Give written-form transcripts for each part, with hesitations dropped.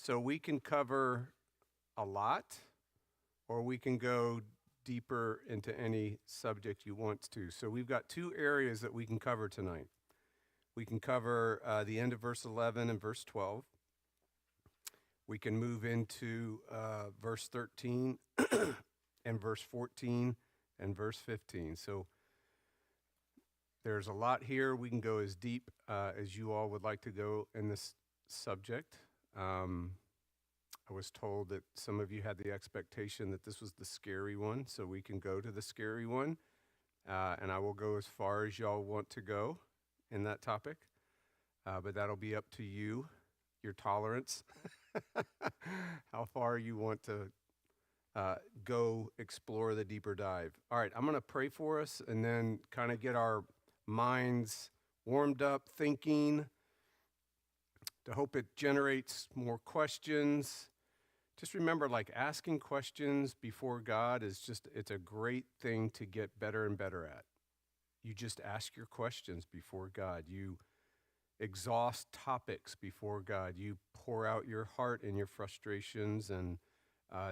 So we can cover a lot, or we can go deeper into any subject you want to. So we've got two areas that we can cover tonight. We can cover the end of verse 11 and verse 12. We can move into verse 13 and verse 14 and verse 15. So there's a lot here. We can go as deep as you all would like to go in this subject. I was told that some of you had the expectation that this was the scary one, so we can go to the scary one. And I will go as far as y'all want to go in that topic. But that'll be up to you, your tolerance, how far you want to go explore the deeper dive. All right, I'm going to pray for us and then kind of get our minds warmed up, thinking, to hope it generates more questions. Just remember, like, asking questions before God is it's a great thing to get better and better at. You just ask your questions before God. You exhaust topics before God. You pour out your heart and your frustrations and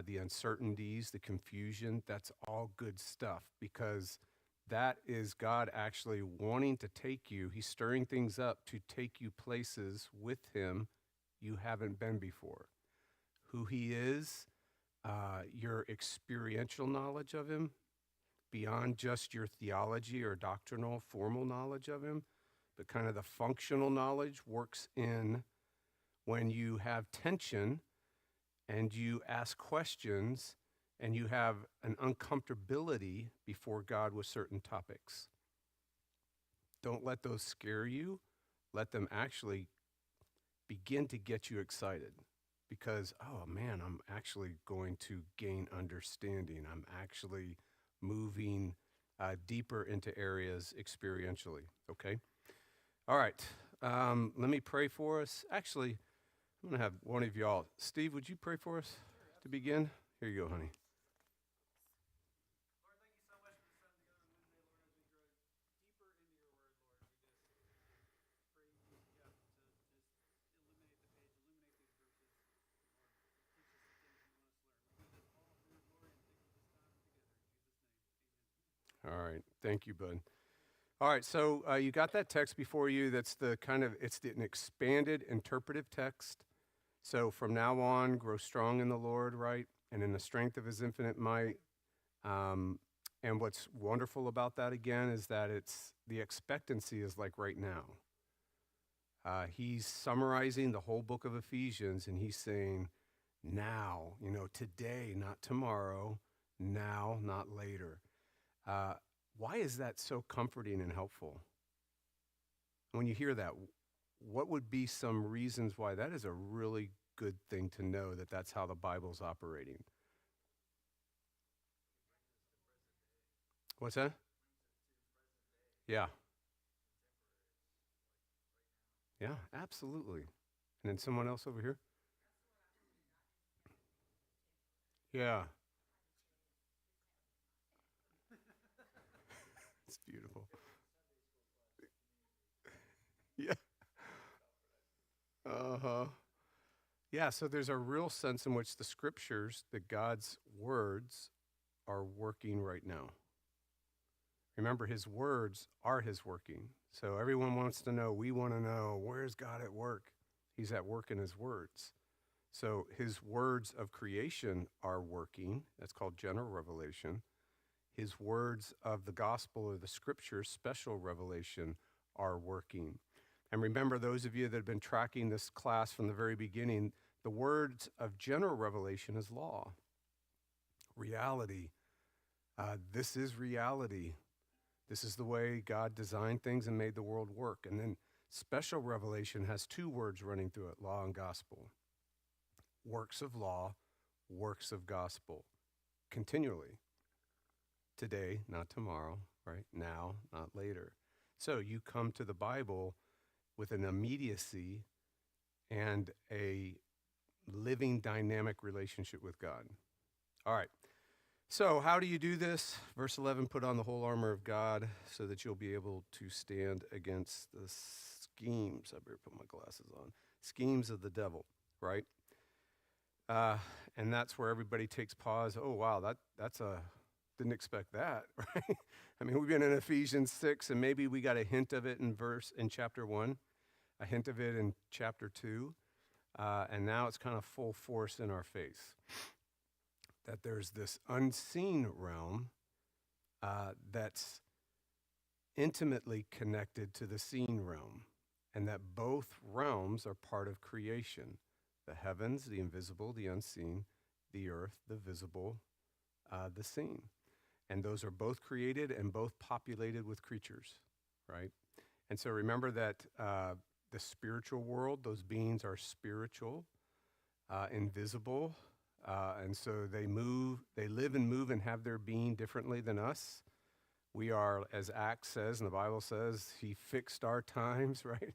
the uncertainties, the confusion. That's all good stuff, because that is God actually wanting to take you. He's stirring things up to take you places with him you haven't been before. Who he is, your experiential knowledge of him, beyond just your theology or doctrinal, formal knowledge of him, but kind of the functional knowledge works in when you have tension and you ask questions and you have an uncomfortability before God with certain topics. Don't let those scare you. Let them actually begin to get you excited, because, oh man, I'm actually going to gain understanding. I'm actually moving deeper into areas experientially, okay? All right, let me pray for us. Actually, I'm going to have one of y'all. Steve, would you pray for us to begin? Here you go, honey. All right, thank you, bud. All right, so you got that text before you. That's an expanded interpretive text. So from now on, grow strong in the Lord, right? And in the strength of his infinite might. And what's wonderful about that, again, is that the expectancy is like right now. He's summarizing the whole book of Ephesians, and he's saying, now, today, not tomorrow, now, not later. Why is that so comforting and helpful? When you hear that, what would be some reasons why that is a really good thing to know, that that's how the Bible's operating? What's that? Yeah. Yeah, absolutely. And then someone else over here? Yeah. It's beautiful. Yeah. Uh-huh. Yeah, so there's a real sense in which the scriptures, that God's words, are working right now. Remember, his words are his working. So everyone wants to know, we want to know, where's God at work? He's at work in his words. So his words of creation are working. That's called general revelation. His words of the gospel or the scriptures, special revelation, are working. And remember, those of you that have been tracking this class from the very beginning, the words of general revelation is law, reality. This is reality. This is the way God designed things and made the world work. And then special revelation has two words running through it, law and gospel. Works of law, works of gospel, continually. Today, not tomorrow, right? Now, not later. So you come to the Bible with an immediacy and a living, dynamic relationship with God. All right. So how do you do this? Verse 11, put on the whole armor of God so that you'll be able to stand against the schemes. I better put my glasses on. Schemes of the devil, right? Uh, and that's where everybody takes pause. Oh, wow, didn't expect that, right? I mean, we've been in Ephesians 6, and maybe we got a hint of it in chapter 1, a hint of it in chapter 2, and now it's kind of full force in our face. That there's this unseen realm that's intimately connected to the seen realm, and that both realms are part of creation. The heavens, the invisible, the unseen, the earth, the visible, the seen. And those are both created and both populated with creatures, right? And so remember that the spiritual world, those beings are spiritual, invisible, and so they live and move and have their being differently than us. We are, as Acts says and the Bible says, he fixed our times, right?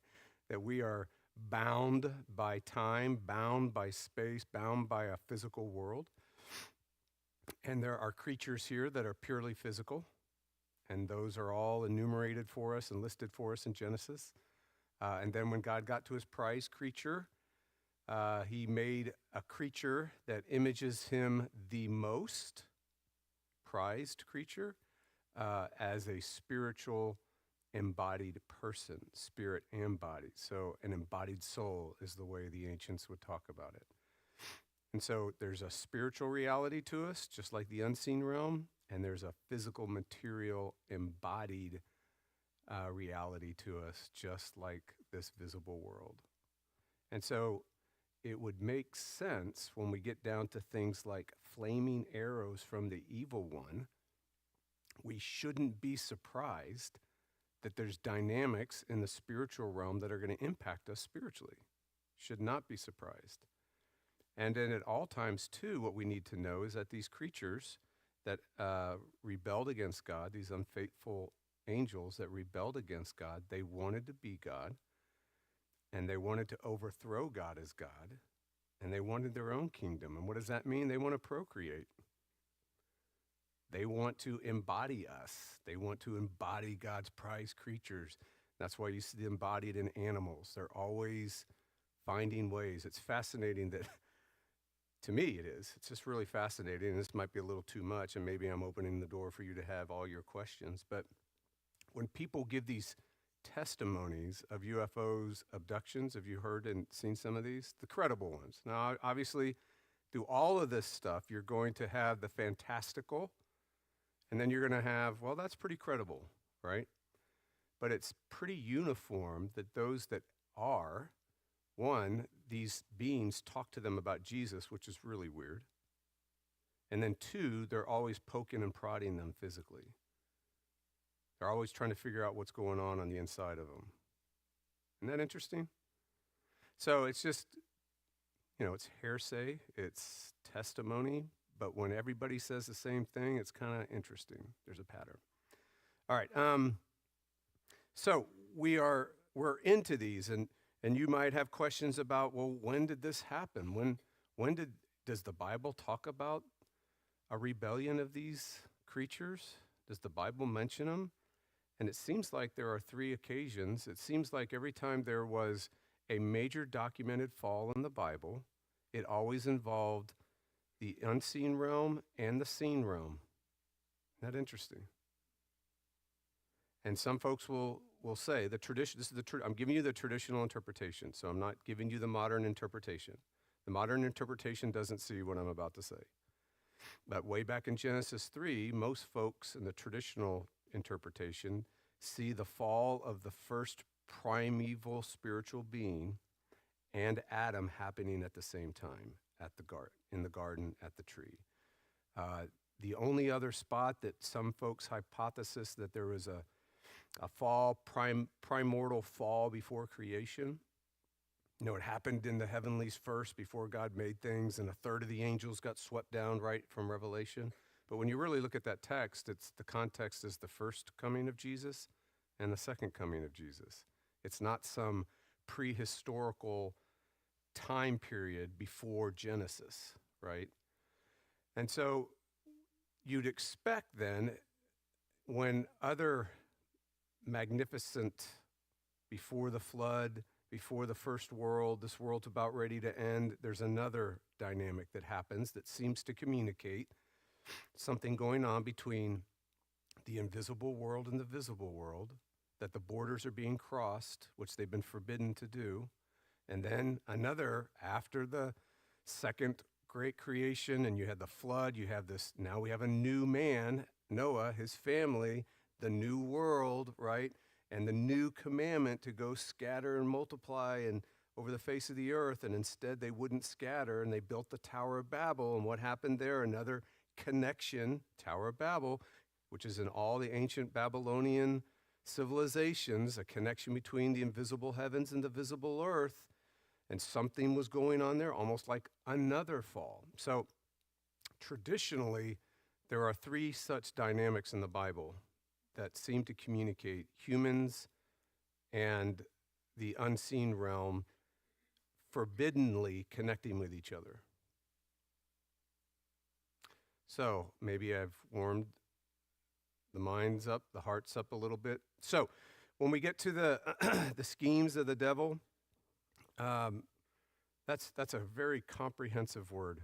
That we are bound by time, bound by space, bound by a physical world. And there are creatures here that are purely physical, and those are all enumerated for us and listed for us in Genesis. And then when God got to his prize creature, he made a creature that images him the most, prized creature, as a spiritual embodied person, spirit and body. So an embodied soul is the way the ancients would talk about it. And so there's a spiritual reality to us, just like the unseen realm, and there's a physical, material, embodied reality to us, just like this visible world. And so it would make sense when we get down to things like flaming arrows from the evil one, we shouldn't be surprised that there's dynamics in the spiritual realm that are going to impact us spiritually. Should not be surprised. And then at all times, too, what we need to know is that these creatures that rebelled against God, these unfaithful angels that rebelled against God, they wanted to be God, and they wanted to overthrow God as God, and they wanted their own kingdom. And what does that mean? They want to procreate. They want to embody us. They want to embody God's prized creatures. That's why you see them embodied in animals. They're always finding ways. It's fascinating that, to me it is. It's just really fascinating. And this might be a little too much, and maybe I'm opening the door for you to have all your questions. But when people give these testimonies of UFOs, abductions, have you heard and seen some of these? The credible ones. Now, obviously, through all of this stuff, you're going to have the fantastical, and then you're going to have, well, that's pretty credible, right? But it's pretty uniform that those that are, one, these beings talk to them about Jesus, which is really weird. And then two, they're always poking and prodding them physically. They're always trying to figure out what's going on the inside of them. Isn't that interesting? So it's just, it's hearsay, it's testimony, but when everybody says the same thing, it's kind of interesting. There's a pattern. All right. So we're into these, and you might have questions about, well, when did this happen? Does the Bible talk about a rebellion of these creatures? Does the Bible mention them? And it seems like there are 3 occasions. It seems like every time there was a major documented fall in the Bible, it always involved the unseen realm and the seen realm. Isn't that interesting? And some folks will say the tradition. I'm giving you the traditional interpretation, so I'm not giving you the modern interpretation. The modern interpretation doesn't see what I'm about to say. But way back in Genesis 3, most folks in the traditional interpretation see the fall of the first primeval spiritual being and Adam happening at the same time in the garden at the tree. The only other spot that some folks hypothesis that there was a fall, primordial fall before creation. It happened in the heavenlies first before God made things, and a third of the angels got swept down right from Revelation. But when you really look at that text, the context is the first coming of Jesus and the second coming of Jesus. It's not some prehistorical time period before Genesis, right? And so you'd expect then, when other magnificent, before the flood, before the first world, this world's about ready to end, there's another dynamic that happens that seems to communicate something going on between the invisible world and the visible world, that the borders are being crossed, which they've been forbidden to do. And then another, after the second great creation, and you had the flood, you have this, now we have a new man, Noah, his family, the new world, right? And the new commandment to go scatter and multiply and over the face of the earth, and instead they wouldn't scatter, and they built the Tower of Babel. And what happened there? Another connection, Tower of Babel, which is in all the ancient Babylonian civilizations, a connection between the invisible heavens and the visible earth. And something was going on there, almost like another fall. So traditionally, there are three such dynamics in the Bible that seem to communicate humans and the unseen realm forbiddenly connecting with each other. So maybe I've warmed the minds up, the hearts up a little bit. So when we get to the the schemes of the devil, that's a very comprehensive word.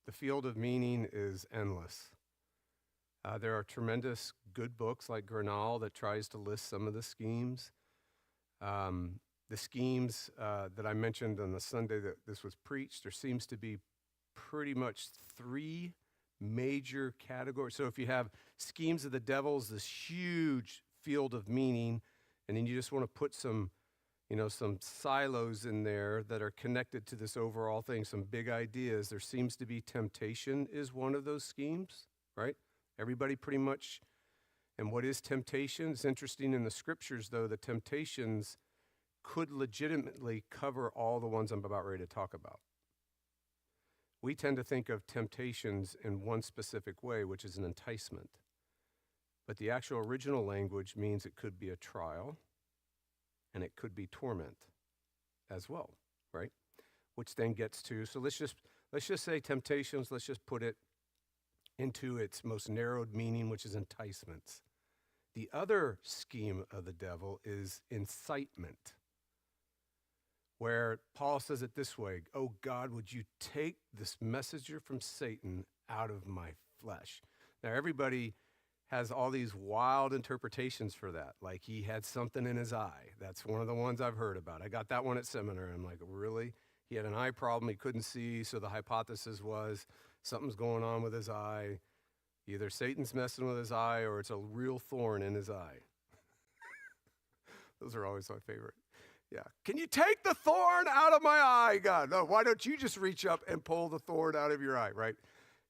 The field of meaning is endless. There are tremendous good books like Granal that tries to list some of the schemes. The schemes that I mentioned on the Sunday that this was preached, there seems to be pretty much three major categories. So if you have schemes of the devils, this huge field of meaning, and then you just want to put some silos in there that are connected to this overall thing, some big ideas. There seems to be temptation is one of those schemes, right? Everybody pretty much, and what is temptation? It's interesting in the scriptures, though, the temptations could legitimately cover all the ones I'm about ready to talk about. We tend to think of temptations in one specific way, which is an enticement. But the actual original language means it could be a trial, and it could be torment as well, right? Which then gets to, so let's just say temptations, let's just put it into its most narrowed meaning, which is enticements. The other scheme of the devil is incitement, where Paul says it this way, "Oh God, would you take this messenger from Satan out of my flesh?" Now everybody has all these wild interpretations for that, like he had something in his eye. That's one of the ones I've heard about. I got that one at seminary. I'm like, really? He had an eye problem, he couldn't see, so the hypothesis was something's going on with his eye. Either Satan's messing with his eye or it's a real thorn in his eye. Those are always my favorite. Yeah. Can you take the thorn out of my eye, God? No, why don't you just reach up and pull the thorn out of your eye, right?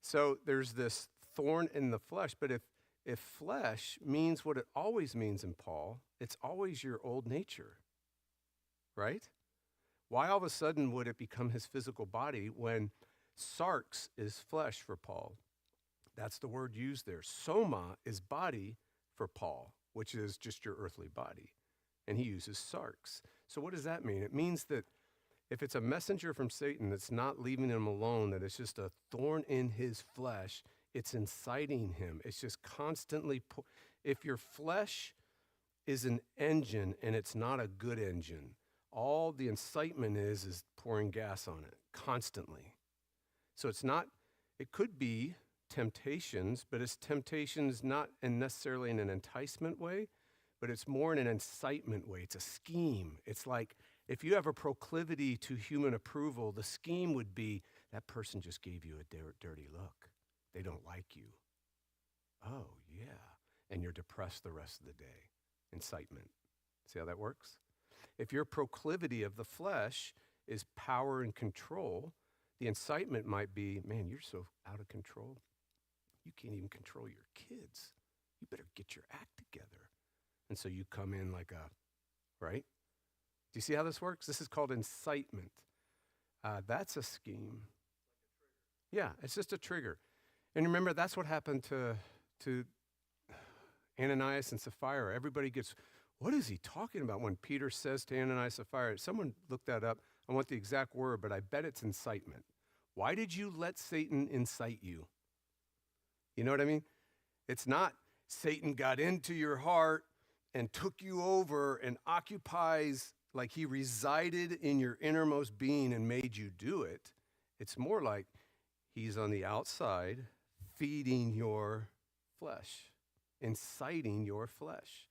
So there's this thorn in the flesh, but if flesh means what it always means in Paul, it's always your old nature, right? Why all of a sudden would it become his physical body when sarx is flesh for Paul? That's the word used there. Soma is body for Paul, which is just your earthly body. And he uses sarx. So what does that mean? It means that if it's a messenger from Satan that's not leaving him alone, that it's just a thorn in his flesh, it's inciting him. It's just constantly, if your flesh is an engine and it's not a good engine, all the incitement is pouring gas on it constantly. So it's not, it could be temptations, but it's temptations not necessarily in an enticement way, but it's more in an incitement way. It's a scheme. It's like if you have a proclivity to human approval, the scheme would be that person just gave you a dirty look. They don't like you. Oh, yeah. And you're depressed the rest of the day. Incitement. See how that works? If your proclivity of the flesh is power and control, the incitement might be, man, you're so out of control. You can't even control your kids. You better get your act together. And so you come in like right? Do you see how this works? This is called incitement. That's a scheme. Yeah, it's just a trigger. And remember, that's what happened to Ananias and Sapphira. Everybody gets, what is he talking about when Peter says to Ananias and Sapphira? Someone look that up. I want the exact word, but I bet it's incitement. Why did you let Satan incite you? You know what I mean? It's not Satan got into your heart and took you over and occupies like he resided in your innermost being and made you do it. It's more like he's on the outside feeding your flesh, inciting your flesh.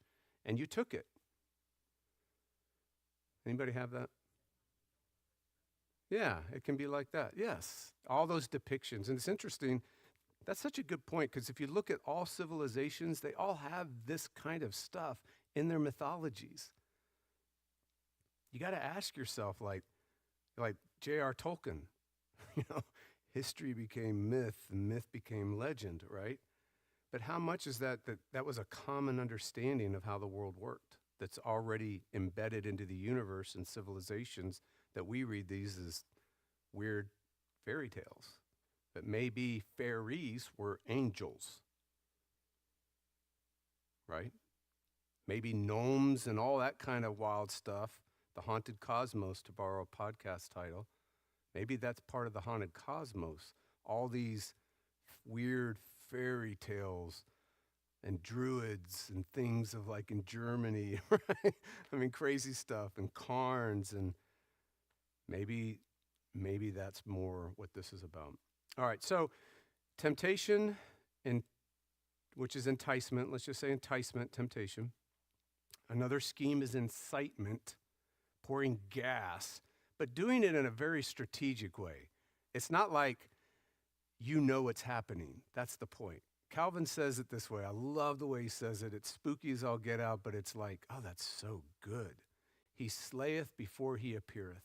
And you took it. Anybody have that? Yeah, it can be like that. Yes, all those depictions. And it's interesting. That's such a good point because if you look at all civilizations, they all have this kind of stuff in their mythologies. You got to ask yourself, like J.R. Tolkien, you know, history became myth and myth became legend, right? But how much is that was a common understanding of how the world worked that's already embedded into the universe and civilizations that we read these as weird fairy tales? But maybe fairies were angels, right? Maybe gnomes and all that kind of wild stuff, the haunted cosmos, to borrow a podcast title. Maybe that's part of the haunted cosmos. All these weird fairy tales and druids and things of like in Germany, right? I mean, crazy stuff and cairns, and maybe that's more what this is about. All right, so temptation, which is enticement. Let's just say enticement, temptation. Another scheme is incitement, pouring gas, but doing it in a very strategic way. It's not like you know what's happening. That's the point. Calvin says it this way. I love the way he says it. It's spooky as all get out, but it's like, oh, that's so good. He slayeth before he appeareth.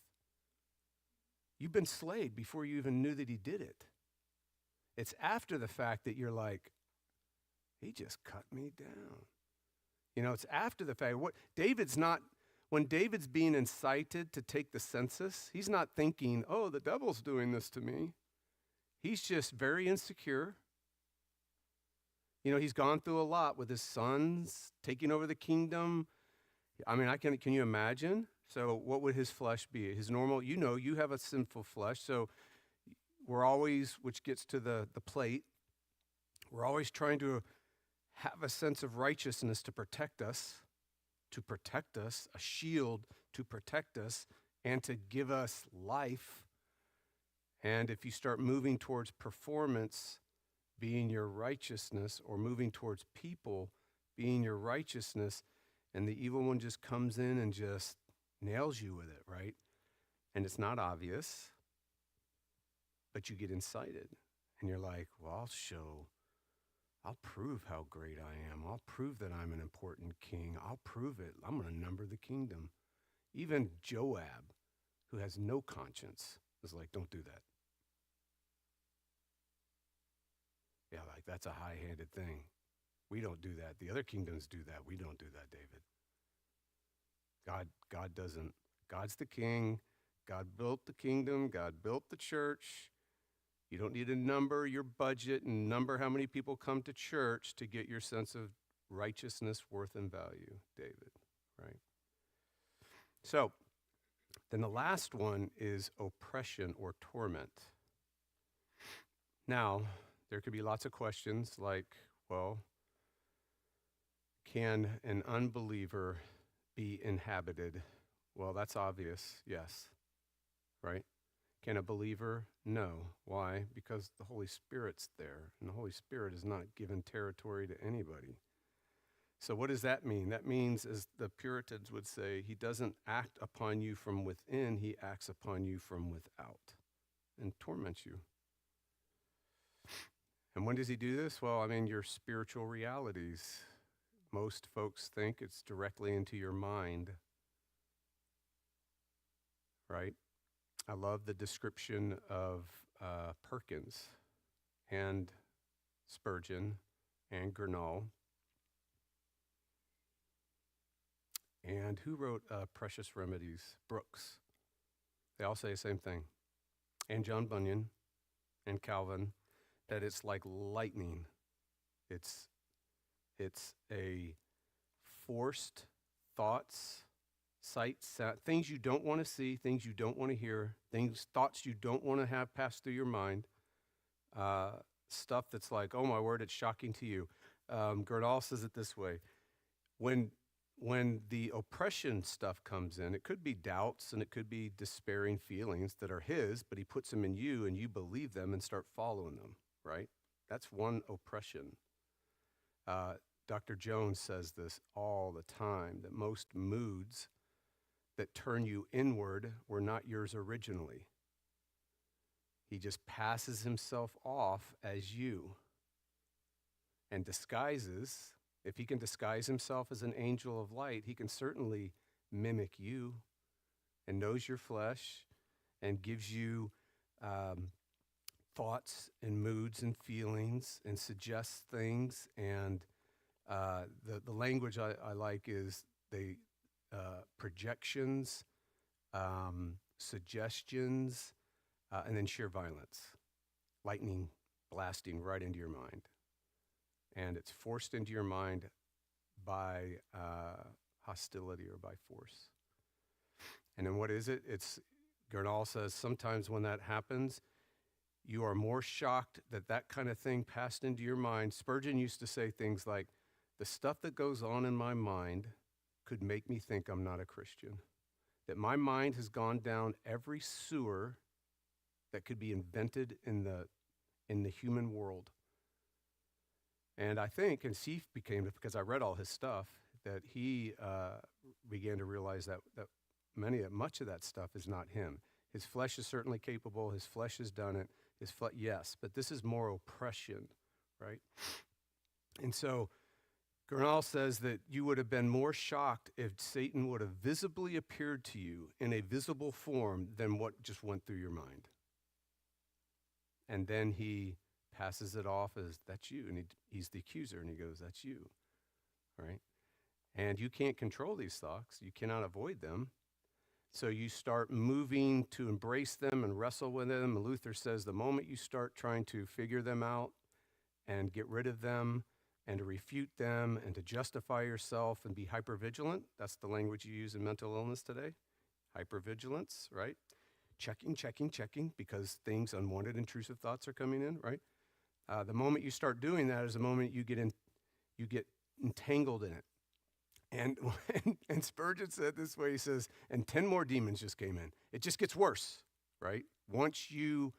You've been slayed before you even knew that he did it. It's after the fact that you're like, he just cut me down. You know, it's after the fact. When David's being incited to take the census, he's not thinking, oh, the devil's doing this to me. He's just very insecure. You know, he's gone through a lot with his sons taking over the kingdom. I mean, can you imagine? So what would his flesh be? His normal, you have a sinful flesh. So we're always, which gets to the plate, we're always trying to have a sense of righteousness to protect us, a shield to protect us, and to give us life. And if you start moving towards performance being your righteousness, or moving towards people being your righteousness, and the evil one just comes in and just nails you with it, right? And it's not obvious, but you get incited. And you're like, well, I'll prove how great I am. I'll prove that I'm an important king. I'll prove it. I'm going to number the kingdom. Even Joab, who has no conscience, was like, don't do that. Yeah, like that's a high-handed thing. We don't do that. The other kingdoms do that. We don't do that, David. God doesn't. God's the king. God built the kingdom. God built the church. You don't need to number your budget and number how many people come to church to get your sense of righteousness, worth, and value, David, right? So then the last one is oppression or torment. Now, there could be lots of questions like, well, can an unbeliever be inhabited? Well, that's obvious, yes, right? Can a believer? No. Why? Because the Holy Spirit's there, and the Holy Spirit is not given territory to anybody. So what does that mean? That means, as the Puritans would say, he doesn't act upon you from within, he acts upon you from without and torments you. And when does he do this? Well, I mean, your spiritual realities. Most folks think it's directly into your mind, right? I love the description of Perkins and Spurgeon and Gurnall. And who wrote Precious Remedies? Brooks. They all say the same thing. And John Bunyan and Calvin, that it's like lightning. It's a forced thoughts, sights, things you don't want to see, things you don't want to hear, thoughts you don't want to have pass through your mind, stuff that's like, oh my word, it's shocking to you. Gurnall says it this way: when when the oppression stuff comes in, it could be doubts and it could be despairing feelings that are his, but he puts them in you and you believe them and start following them, right? That's one oppression. Dr. Jones says this all the time, that most moods that turn you inward were not yours originally. He just passes himself off as you and disguises. If he can disguise himself as an angel of light, he can certainly mimic you and knows your flesh and gives you thoughts and moods and feelings and suggests things. And the language I like is the projections, suggestions, and then sheer violence, lightning blasting right into your mind. And it's forced into your mind by hostility or by force. And then what is it? Gernal says, sometimes when that happens, you are more shocked that that kind of thing passed into your mind. Spurgeon used to say things like, the stuff that goes on in my mind could make me think I'm not a Christian. That my mind has gone down every sewer that could be invented in the human world. And I think, and Seif became it because I read all his stuff, that he began to realize that much of that stuff is not him. His flesh is certainly capable. His flesh has done it. Yes, but this is more oppression, right? And so Gernal says that you would have been more shocked if Satan would have visibly appeared to you in a visible form than what just went through your mind. And then he passes it off as, that's you. And he's the accuser, and he goes, that's you, right? And you can't control these thoughts. You cannot avoid them. So you start moving to embrace them and wrestle with them. And Luther says the moment you start trying to figure them out and get rid of them and to refute them and to justify yourself and be hypervigilant, that's the language you use in mental illness today, hypervigilance, right? Checking, because things, unwanted, intrusive thoughts are coming in, right? The moment you start doing that is the moment you get entangled in it. And Spurgeon said this way, he says, and 10 more demons just came in. It just gets worse, right? Once you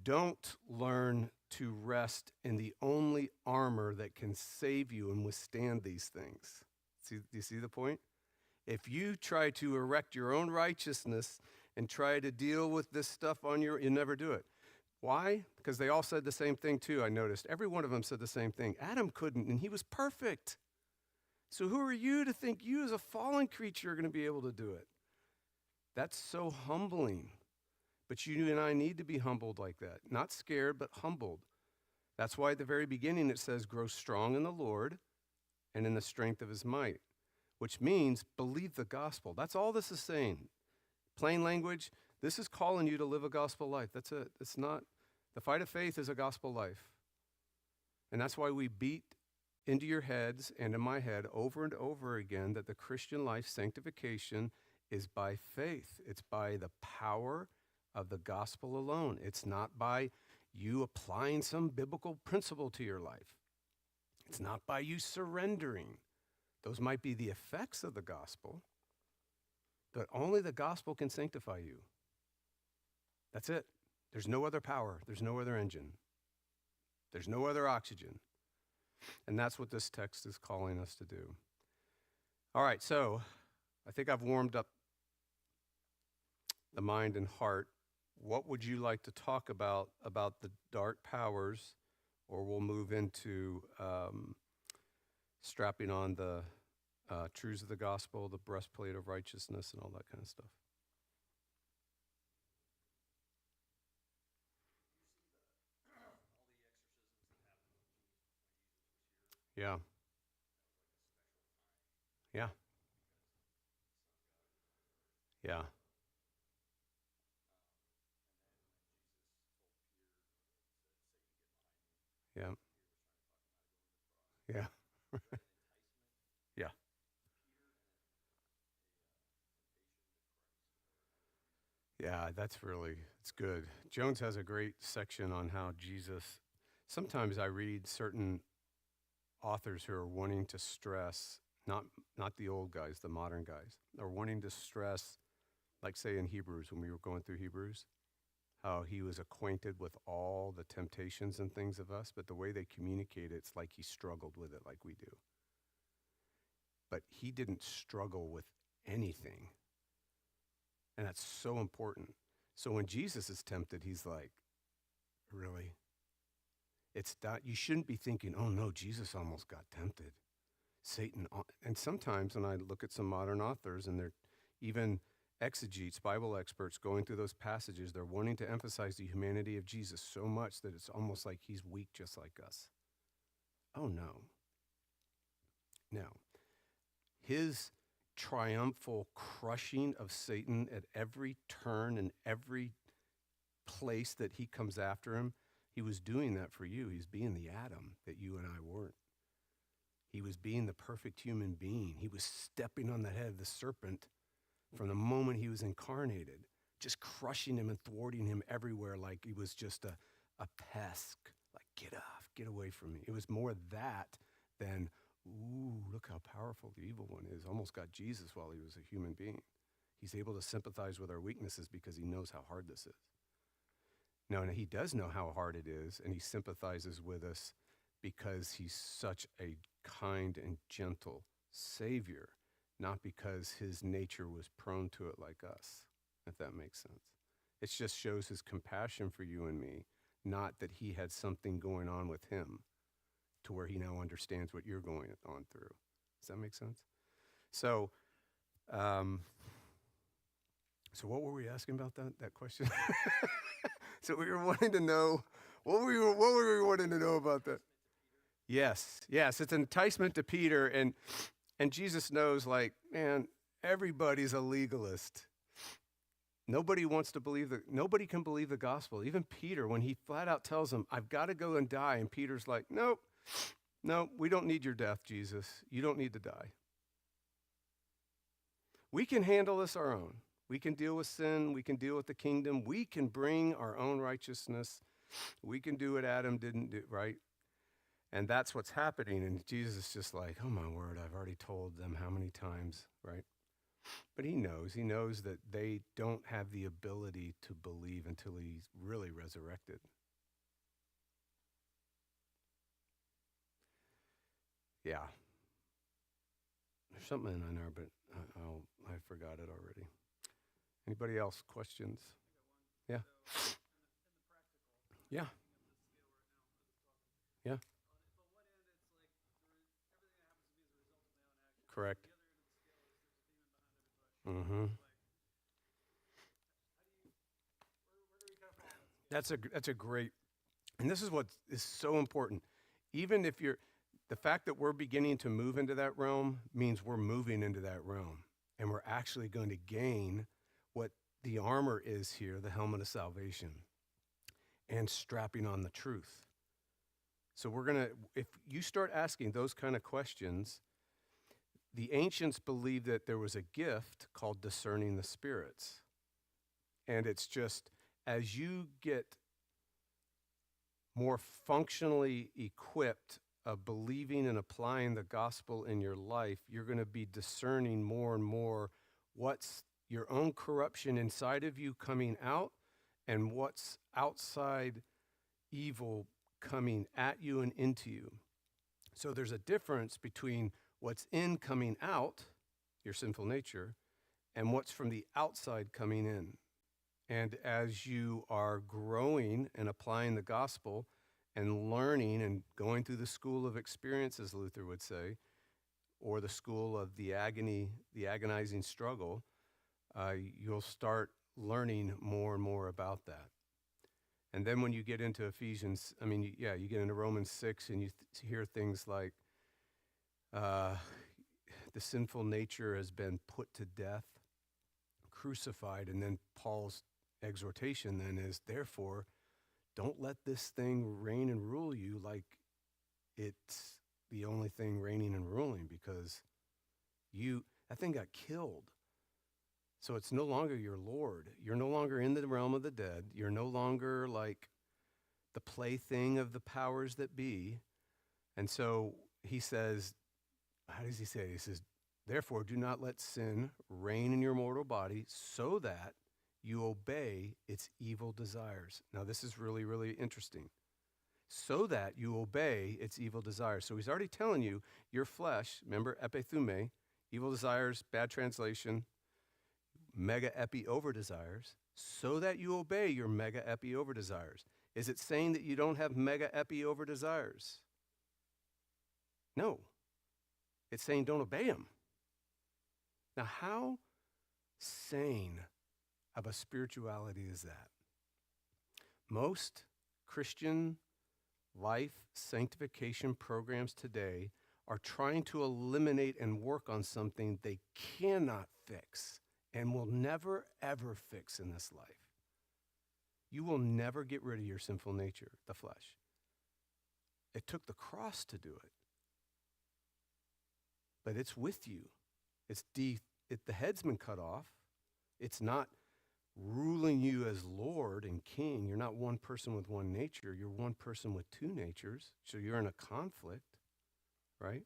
don't learn to rest in the only armor that can save you and withstand these things. Do you see the point? If you try to erect your own righteousness and try to deal with this stuff you never do it. Why? Because they all said the same thing too, I noticed. Every one of them said the same thing. Adam couldn't, and he was perfect. So who are you to think you as a fallen creature are going to be able to do it? That's so humbling. But you and I need to be humbled like that. Not scared, but humbled. That's why at the very beginning it says, grow strong in the Lord and in the strength of his might, which means believe the gospel. That's all this is saying. Plain language, this is calling you to live a gospel life. That's it. It's not, the fight of faith is a gospel life. And that's why we beat into your heads and in my head over and over again that the Christian life sanctification is by faith. It's by the power of the gospel alone. It's not by you applying some biblical principle to your life. It's not by you surrendering. Those might be the effects of the gospel, but only the gospel can sanctify you. That's it. There's no other power. There's no other engine. There's no other oxygen. And that's what this text is calling us to do. All right, so I think I've warmed up the mind and heart. What would you like to talk about the dark powers, or we'll move into strapping on the truths of the gospel, the breastplate of righteousness, and all that kind of stuff? Yeah. Yeah. Yeah. Yeah. Yeah. Yeah. Yeah, it's good. Jones has a great section on how Jesus, sometimes I read certain authors who are wanting to stress not not the old guys, the modern guys, are wanting to stress, like say in Hebrews, when we were going through Hebrews, how he was acquainted with all the temptations and things of us, but the way they communicate it's like he struggled with it like we do. But he didn't struggle with anything. And that's so important. So when Jesus is tempted, he's like, really? It's not, you shouldn't be thinking, oh no, Jesus almost got tempted. Satan, and sometimes when I look at some modern authors and they're even exegetes, Bible experts going through those passages, they're wanting to emphasize the humanity of Jesus so much that it's almost like he's weak just like us. Oh no. No. His triumphal crushing of Satan at every turn and every place that he comes after him, he was doing that for you. He's being the Adam that you and I weren't. He was being the perfect human being. He was stepping on the head of the serpent from the moment he was incarnated, just crushing him and thwarting him everywhere like he was just a pest. Like, get off, get away from me. It was more that than, ooh, look how powerful the evil one is. Almost got Jesus while he was a human being. He's able to sympathize with our weaknesses because he knows how hard this is. No, he does know how hard it is, and he sympathizes with us because he's such a kind and gentle Savior, not because his nature was prone to it like us, if that makes sense. It just shows his compassion for you and me, not that he had something going on with him to where he now understands what you're going on through. Does that make sense? So, so what were we asking about that question? So we were wanting to know, what were we wanting to know about that? Yes, it's an enticement to Peter, and Jesus knows, like, man, everybody's a legalist. Nobody can believe the gospel. Even Peter, when he flat out tells him, I've got to go and die, and Peter's like, nope, we don't need your death, Jesus. You don't need to die. We can handle this our own. We can deal with sin. We can deal with the kingdom. We can bring our own righteousness. We can do what Adam didn't do, right? And that's what's happening. And Jesus is just like, oh my word, I've already told them how many times, right? But he knows that they don't have the ability to believe until he's really resurrected. Yeah. There's something in there, but I forgot it already. Anybody else? Questions? Yeah. Yeah. Yeah. Correct. Mm-hmm. That's a great, and this is what is so important. Even if the fact that we're beginning to move into that realm means we're moving into that realm, and we're actually going to gain what the armor is here, the helmet of salvation, and strapping on the truth. So if you start asking those kind of questions, the ancients believed that there was a gift called discerning the spirits. And it's just, as you get more functionally equipped of believing and applying the gospel in your life, you're going to be discerning more and more what's your own corruption inside of you coming out and what's outside evil coming at you and into you. So there's a difference between what's in coming out, your sinful nature, and what's from the outside coming in. And as you are growing and applying the gospel and learning and going through the school of experience, as Luther would say, or the school of the agonizing struggle, you'll start learning more and more about that. And then when you get into Ephesians, you get into Romans 6 and you hear things like, the sinful nature has been put to death, crucified, and then Paul's exhortation then is, therefore, don't let this thing reign and rule you like it's the only thing reigning and ruling, because that thing got killed. So it's no longer your Lord. You're no longer in the realm of the dead. You're no longer like the plaything of the powers that be. And so he says, How does he say it? He says, therefore, do not let sin reign in your mortal body so that you obey its evil desires. Now, this is really, really interesting. So that you obey its evil desires. So he's already telling you your flesh, remember, epithume, evil desires, bad translation, mega epi over desires, so that you obey your mega epi over desires. Is it saying that you don't have mega epi over desires? No. It's saying don't obey them. Now, how sane of a spirituality is that? Most Christian life sanctification programs today are trying to eliminate and work on something they cannot fix and will never, ever fix in this life. You will never get rid of your sinful nature, the flesh. It took the cross to do it. But it's with you. The head's been cut off. It's not ruling you as Lord and King. You're not one person with one nature. You're one person with two natures. So you're in a conflict, right?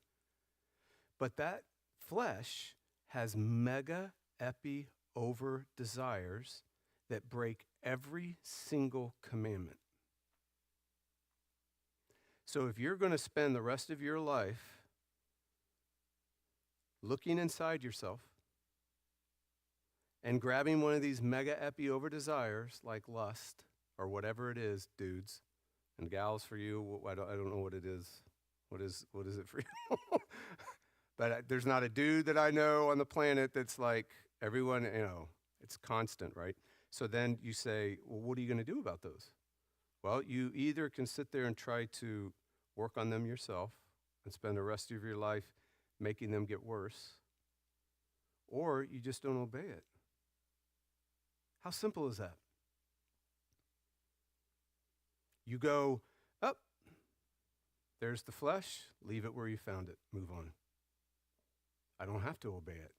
But that flesh has mega epi over desires that break every single commandment. So if you're going to spend the rest of your life looking inside yourself and grabbing one of these mega epi over desires like lust or whatever it is, dudes and gals for you, I don't know what it is. What is it for you? But there's not a dude that I know on the planet that's like everyone, it's constant, right? So then you say, well, what are you going to do about those? Well, you either can sit there and try to work on them yourself and spend the rest of your life making them get worse, or you just don't obey it. How simple is that? You go, up, there's the flesh, leave it where you found it, move on. I don't have to obey it.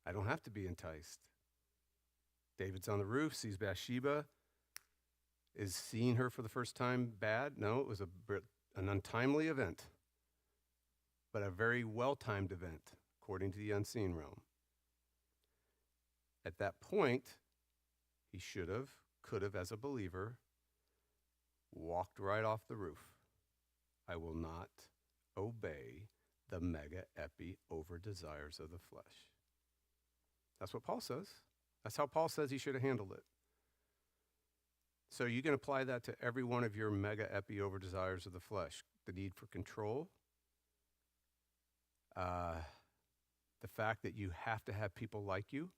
I don't have to be enticed. David's on the roof, sees Bathsheba. Is seeing her for the first time bad? No, it was an untimely event, but a very well-timed event, according to the unseen realm. At that point, he should have, could have, as a believer, walked right off the roof. I will not obey the mega epi over desires of the flesh. That's what Paul says. That's how Paul says he should have handled it. So you can apply that to every one of your mega epi over desires of the flesh. The need for control, the fact that you have to have people like you,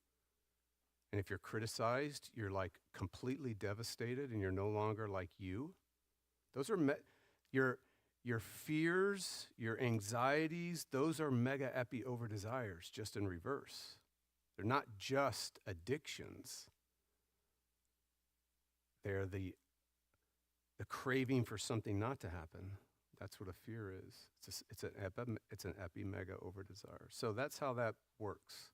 and if you're criticized, you're like completely devastated and you're no longer like you. Those are your fears, your anxieties, those are mega epi over desires, just in reverse. They're not just addictions. They're the craving for something not to happen. That's what a fear is. It's an epi mega over desire. So that's how that works.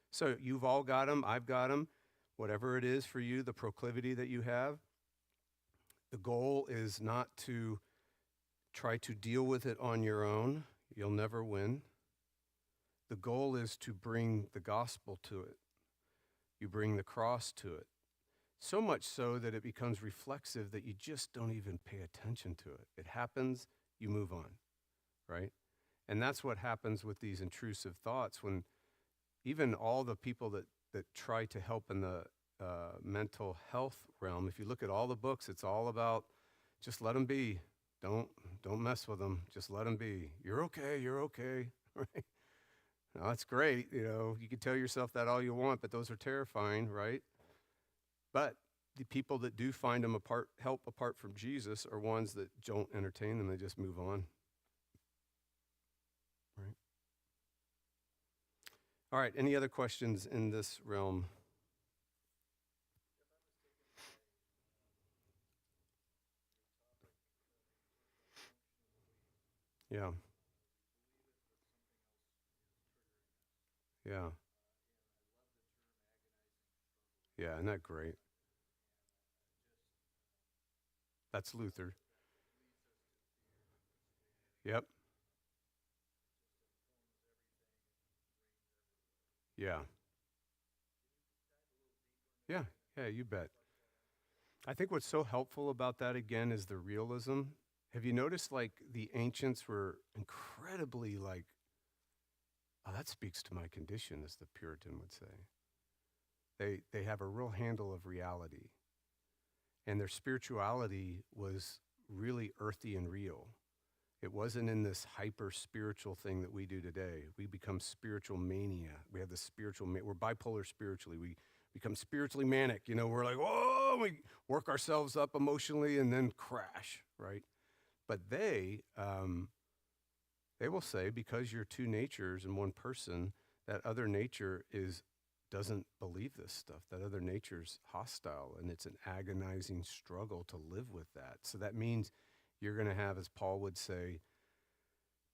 So you've all got them. I've got them. Whatever it is for you, the proclivity that you have, the goal is not to try to deal with it on your own. You'll never win. The goal is to bring the gospel to it. You bring the cross to it. So much so that it becomes reflexive that you just don't even pay attention to it. It happens, you move on, right? And that's what happens with these intrusive thoughts when even all the people that try to help in the mental health realm, if you look at all the books, it's all about just let them be. Don't mess with them. Just let them be. You're okay, right? Now, that's great. You can tell yourself that all you want, but those are terrifying, right? But the people that do find them help apart from Jesus are ones that don't entertain them. They just move on. Right? All right, any other questions in this realm? Yeah. Yeah. Yeah, isn't that great? That's Luther. Yep. Yeah. Yeah. Yeah, you bet. I think what's so helpful about that again is the realism. Have you noticed like the ancients were incredibly like, oh, that speaks to my condition, as the Puritan would say. They have a real handle of reality, and their spirituality was really earthy and real. It wasn't in this hyper spiritual thing that we do today. We become spiritual mania. We have the we're bipolar spiritually. We become spiritually manic. You know, we're like, whoa, we work ourselves up emotionally and then crash, right? But they will say, because you're two natures in one person, that other nature doesn't believe this stuff. That other nature's hostile, and it's an agonizing struggle to live with that. So that means you're going to have, as Paul would say,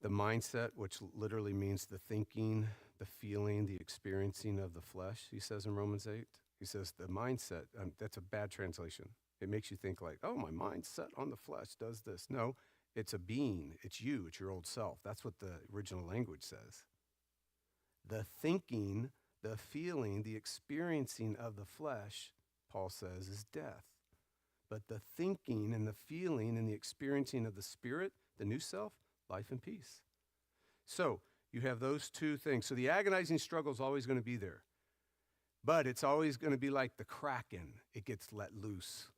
the mindset, which literally means the thinking, the feeling, the experiencing of the flesh, he says in Romans 8. He says the mindset, that's a bad translation. It makes you think like, oh, my mind's set on the flesh does this. No, it's a being. It's you. It's your old self. That's what the original language says. The thinking, the feeling, the experiencing of the flesh, Paul says, is death. But the thinking and the feeling and the experiencing of the spirit, the new self, life and peace. So you have those two things. So the agonizing struggle is always going to be there. But it's always going to be like the Kraken. It gets let loose.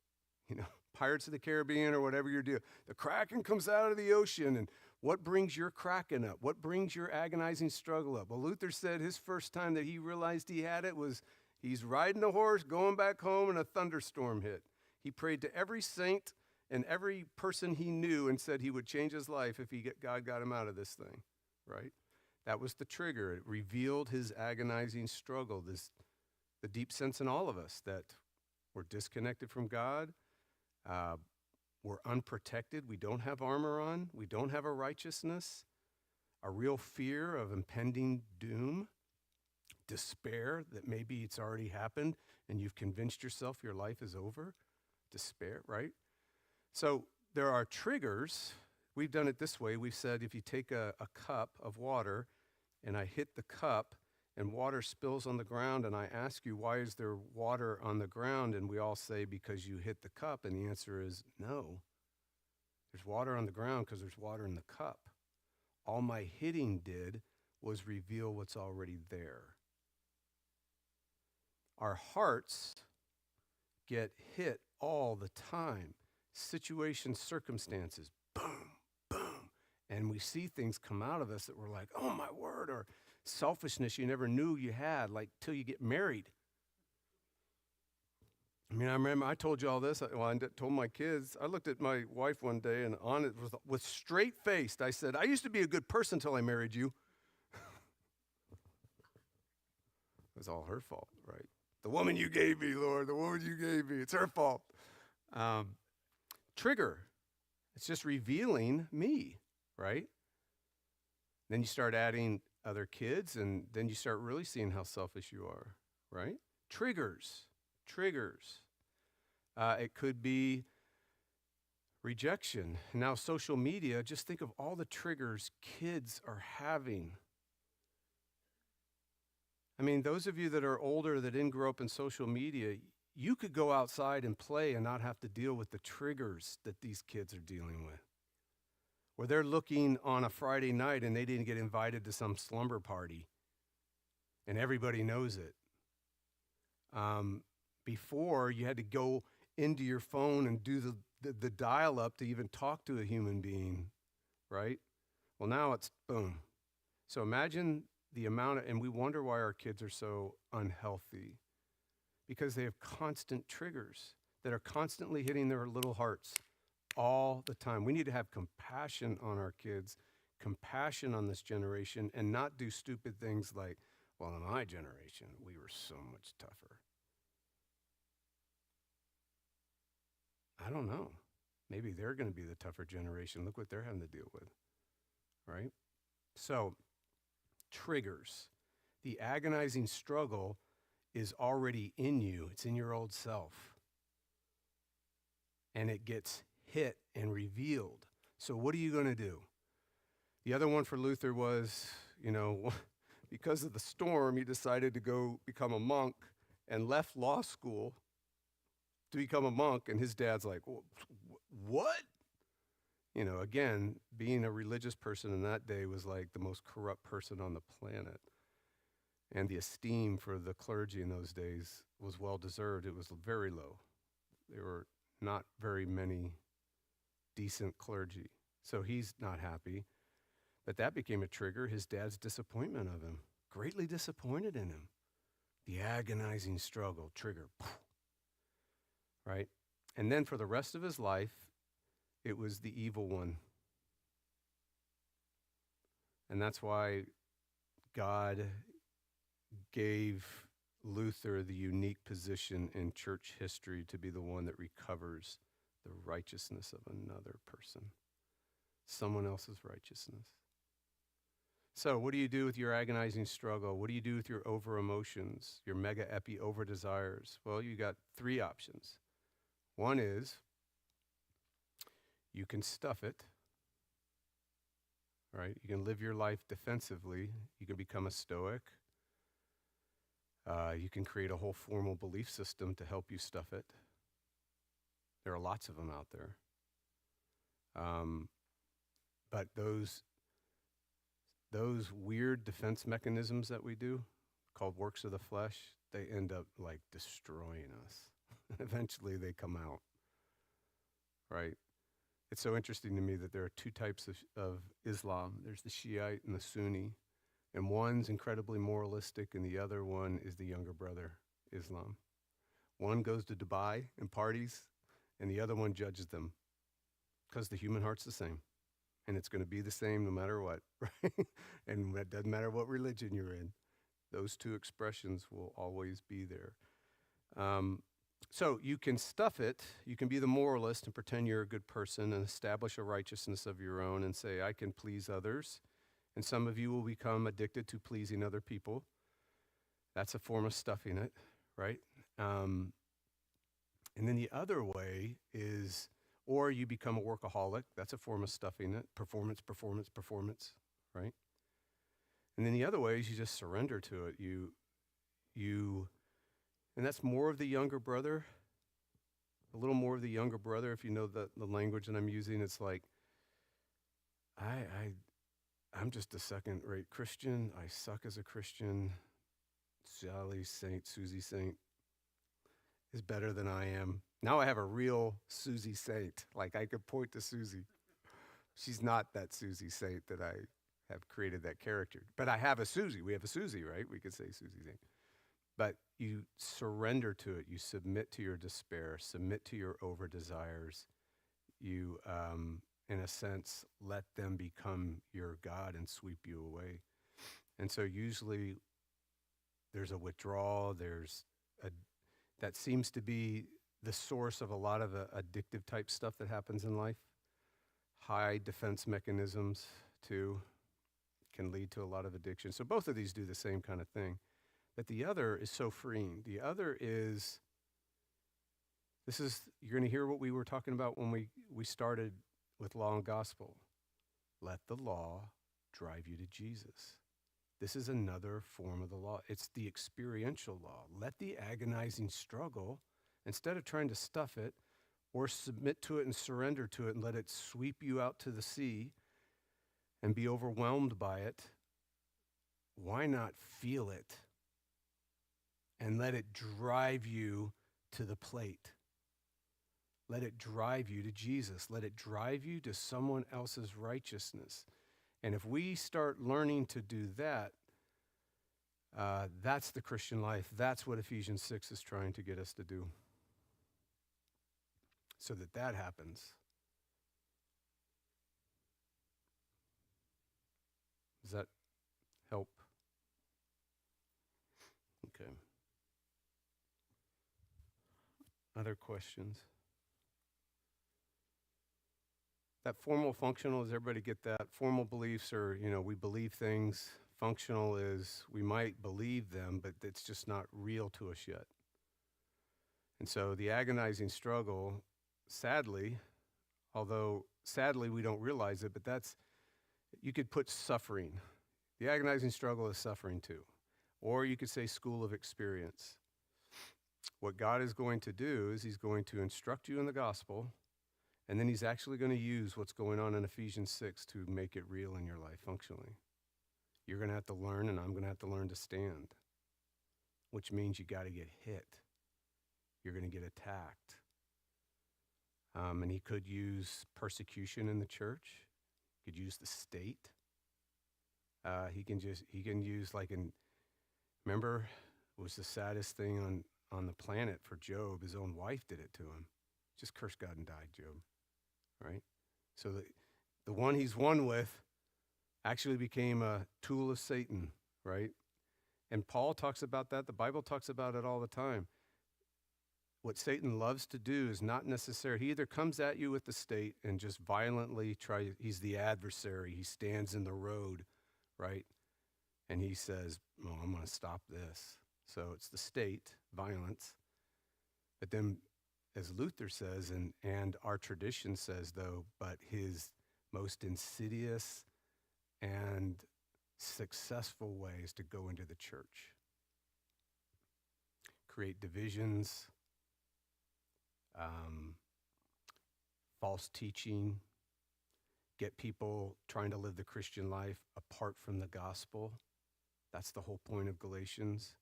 You know, Pirates of the Caribbean or whatever you're doing. The Kraken comes out of the ocean, and what brings your Kraken up? What brings your agonizing struggle up? Well, Luther said his first time that he realized he had it was he's riding a horse, going back home, and a thunderstorm hit. He prayed to every saint and every person he knew and said he would change his life if God got him out of this thing, right? That was the trigger. It revealed his agonizing struggle, the deep sense in all of us that we're disconnected from God, we're unprotected, we don't have armor on, we don't have a righteousness, a real fear of impending doom, despair that maybe it's already happened and you've convinced yourself your life is over, despair, right? So there are triggers. We've done it this way. We've said if you take a cup of water and I hit the cup and water spills on the ground and I ask you, why is there water on the ground? And we all say, because you hit the cup. And the answer is no. There's water on the ground because there's water in the cup. All my hitting did was reveal what's already there. Our hearts get hit all the time. Situations, circumstances, boom, boom. And we see things come out of us that we're like, oh my word, or selfishness you never knew you had, like till you get married. I mean, I remember I told you all this. I told my kids. I looked at my wife one day and on it with straight faced, I said, I used to be a good person till I married you. It was all her fault, right? The woman you gave me, Lord, the woman you gave me, it's her fault. Trigger. It's just revealing me, right? Then you start adding other kids, and then you start really seeing how selfish you are, right? Triggers. It could be rejection. Now, social media, just think of all the triggers kids are having. I mean, those of you that are older that didn't grow up in social media, you could go outside and play and not have to deal with the triggers that these kids are dealing with. Where they're looking on a Friday night and they didn't get invited to some slumber party, and everybody knows it. Before, you had to go into your phone and do the dial-up to even talk to a human being, right? Well, now it's boom. So imagine the amount and we wonder why our kids are so unhealthy, because they have constant triggers that are constantly hitting their little hearts all the time. We need to have compassion on our kids, compassion on this generation, and not do stupid things like, well, in my generation, we were so much tougher. I don't know. Maybe they're going to be the tougher generation. Look what they're having to deal with, right? So, triggers. The agonizing struggle is already in you. It's in your old self. And it gets hit and revealed. So what are you going to do? The other one for Luther was, because of the storm, he decided to go become a monk and left law school to become a monk. And his dad's like, what? Again, being a religious person in that day was like the most corrupt person on the planet. And the esteem for the clergy in those days was well deserved. It was very low. There were not very many decent clergy. So he's not happy. But that became a trigger, his dad's disappointment of him. Greatly disappointed in him. The agonizing struggle, trigger, right? And then for the rest of his life, it was the evil one. And that's why God gave Luther the unique position in church history to be the one that recovers the righteousness of another person, someone else's righteousness. So what do you do with your agonizing struggle? What do you do with your over emotions, your mega epi over desires? Well, you got three options. One is you can stuff it, right? You can live your life defensively. You can become a stoic. You can create a whole formal belief system to help you stuff it. There are lots of them out there. But those weird defense mechanisms that we do, called works of the flesh, they end up like destroying us. Eventually they come out, right? It's so interesting to me that there are two types of Islam. There's the Shiite and the Sunni. And one's incredibly moralistic, and the other one is the younger brother, Islam. One goes to Dubai and parties, and the other one judges them, because the human heart's the same. And it's going to be the same no matter what, right? And it doesn't matter what religion you're in. Those two expressions will always be there. So you can stuff it. You can be the moralist and pretend you're a good person and establish a righteousness of your own and say, I can please others. And some of you will become addicted to pleasing other people. That's a form of stuffing it, right? And then the other way is, or you become a workaholic. That's a form of stuffing it. Performance, right? And then the other way is you just surrender to it. And that's more of the younger brother, a little more of the younger brother. If you know the language that I'm using, it's like, I'm just a second-rate Christian. I suck as a Christian. Sally Saint, Susie Saint is better than I am. Now I have a real Susie Saint. Like, I could point to Susie. She's not that Susie Saint that I have created that character. But I have a Susie. We have a Susie, right? We could say Susie Saint. But you surrender to it. You submit to your despair. Submit to your over-desires. You, in a sense, let them become your God and sweep you away. And so usually there's a withdrawal. That seems to be the source of a lot of the addictive type stuff that happens in life. High defense mechanisms, too, can lead to a lot of addiction. So both of these do the same kind of thing. But the other is so freeing. The other is, you're going to hear what we were talking about when we started with law and gospel. Let the law drive you to Jesus. This is another form of the law. It's the experiential law. Let the agonizing struggle, instead of trying to stuff it or submit to it and surrender to it and let it sweep you out to the sea and be overwhelmed by it, why not feel it and let it drive you to the plate? Let it drive you to Jesus. Let it drive you to someone else's righteousness. And if we start learning to do that, that's the Christian life. That's what Ephesians 6 is trying to get us to do. So that happens. Does that help? Okay. Other questions? That formal, functional, does everybody get that? Formal beliefs are, we believe things. Functional is we might believe them, but it's just not real to us yet. And so the agonizing struggle, sadly, although sadly we don't realize it, but that's, You could put suffering. The agonizing struggle is suffering too. Or you could say school of experience. What God is going to do is he's going to instruct you in the gospel, and then he's actually going to use what's going on in Ephesians 6 to make it real in your life functionally. You're going to have to learn, and I'm going to have to learn to stand, which means you got to get hit. You're going to get attacked. And he could use persecution in the church. He could use the state. He can use remember, it was the saddest thing on the planet for Job. His own wife did it to him. Just cursed God and died, Job, right? So the one he's won with actually became a tool of Satan, right? And Paul talks about that. The Bible talks about it all the time. What Satan loves to do is not necessary. He either comes at you with the state and just violently he's the adversary. He stands in the road, right? And he says, well, I'm going to stop this. So it's the state, violence. But then, as Luther says, and our tradition says, though, but his most insidious and successful way is to go into the church, create divisions, false teaching, get people trying to live the Christian life apart from the gospel. That's the whole point of Galatians.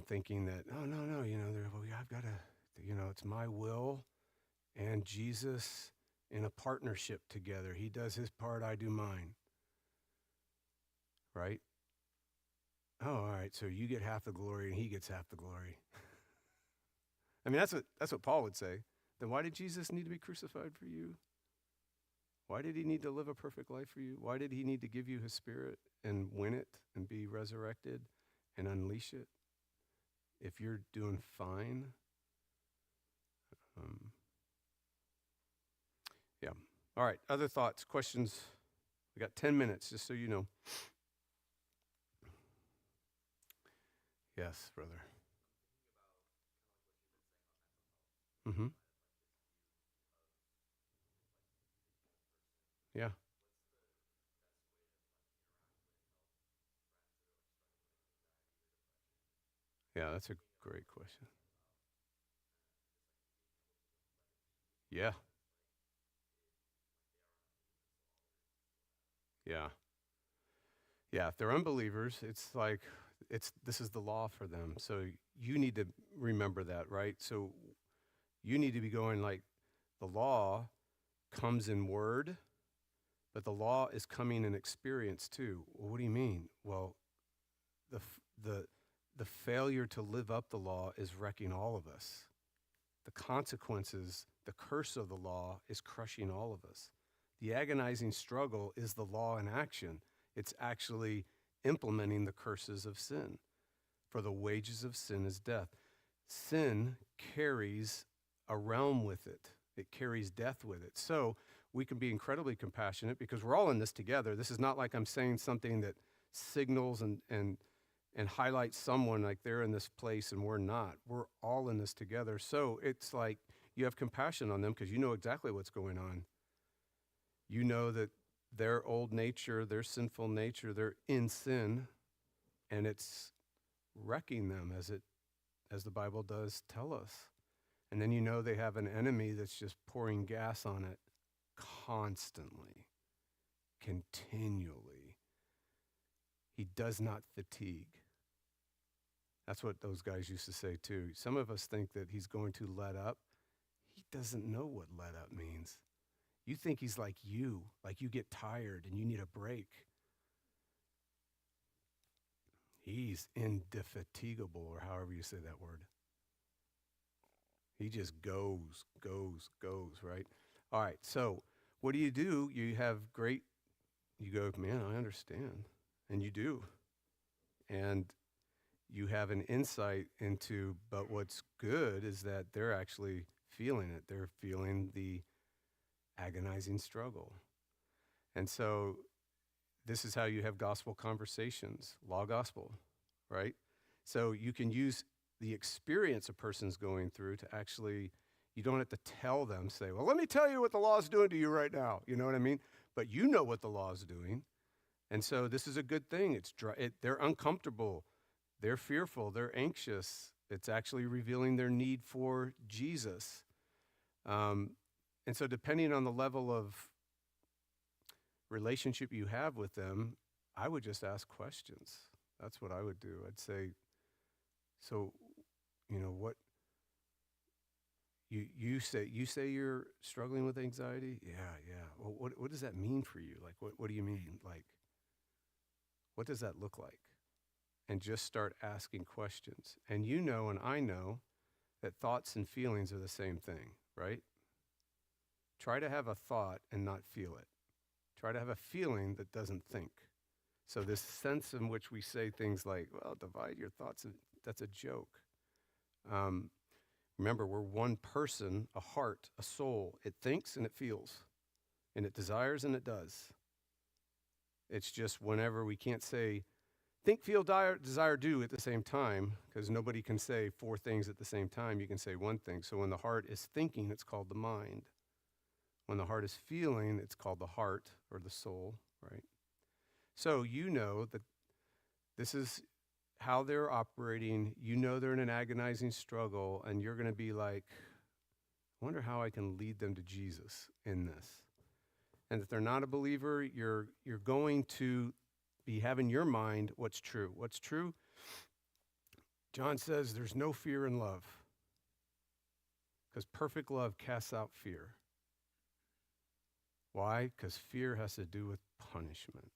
Thinking that, no, I've got to, it's my will and Jesus in a partnership together. He does his part, I do mine. Right? Oh, all right, so you get half the glory and he gets half the glory. I mean, that's what Paul would say. Then why did Jesus need to be crucified for you? Why did he need to live a perfect life for you? Why did he need to give you his spirit and win it and be resurrected and unleash it? If you're doing fine. Yeah. All right. Other thoughts, questions? We got 10 minutes, just so you know. Yes, brother. Mm-hmm. Yeah. Yeah, that's a great question. Yeah. Yeah. Yeah, if they're unbelievers, this is the law for them. So you need to remember that, right? So you need to be going like, the law comes in word, but the law is coming in experience too. Well, what do you mean? Well, the failure to live up the law is wrecking all of us. The consequences, the curse of the law is crushing all of us. The agonizing struggle is the law in action. It's actually implementing the curses of sin. For the wages of sin is death. Sin carries a realm with it. It carries death with it. So we can be incredibly compassionate because we're all in this together. This is not like I'm saying something that signals and highlights someone like they're in this place and we're not. We're all in this together. So it's like you have compassion on them because you know exactly what's going on. You know that their old nature, their sinful nature, they're in sin, and it's wrecking them as the Bible does tell us. And then you know they have an enemy that's just pouring gas on it constantly, continually. He does not fatigue. That's what those guys used to say too. Some of us think that he's going to let up. He doesn't know what let up means. You think he's like you get tired and you need a break. He's indefatigable, or however you say that word. He just goes, right? All right, so what do? You go, man, I understand. And you do. And you have an insight into, but what's good is that they're actually feeling it. They're feeling the agonizing struggle. And so this is how you have gospel conversations, law gospel, right? So you can use the experience a person's going through to actually You don't have to tell them, say, well, let me tell you what the law is doing to you right now. You know what I mean? But you know what the law is doing. And so this is a good thing. They're uncomfortable. They're fearful. They're anxious. It's actually revealing their need for Jesus. And so depending on the level of relationship you have with them, I would just ask questions. That's what I would do. I'd say, so, what you say you're struggling with anxiety? Yeah. Well, what does that mean for you? Like, what do you mean? Like, what does that look like? And just start asking questions. And and I know that thoughts and feelings are the same thing, right? Try to have a thought and not feel it. Try to have a feeling that doesn't think. So this sense in which we say things like, well, divide your thoughts, that's a joke. Remember, we're one person, a heart, a soul. It thinks and it feels, and it desires and it does. It's just whenever we can't say think, feel, desire, do at the same time, because nobody can say four things at the same time. You can say one thing. So when the heart is thinking, it's called the mind. When the heart is feeling, it's called the heart or the soul, right? So that this is how they're operating. They're in an agonizing struggle, and you're going to be like, I wonder how I can lead them to Jesus in this. And if they're not a believer, you're going to be having your mind what's true. What's true? John says there's no fear in love, because perfect love casts out fear. Why? Because fear has to do with punishment.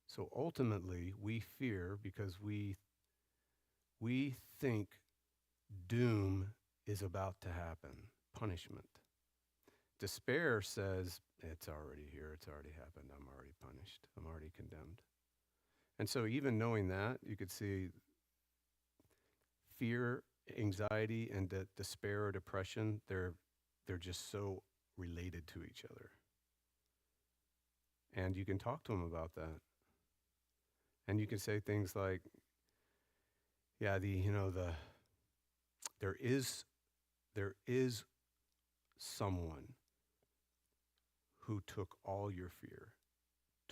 So ultimately, we fear because we think doom is about to happen, punishment. Despair says, it's already here, it's already happened, I'm already punished, I'm already condemned. And so even knowing that, you could see fear, anxiety, and despair or depression, they're just so related to each other. And you can talk to them about that. And you can say things like, yeah, there is someone who took all your fear,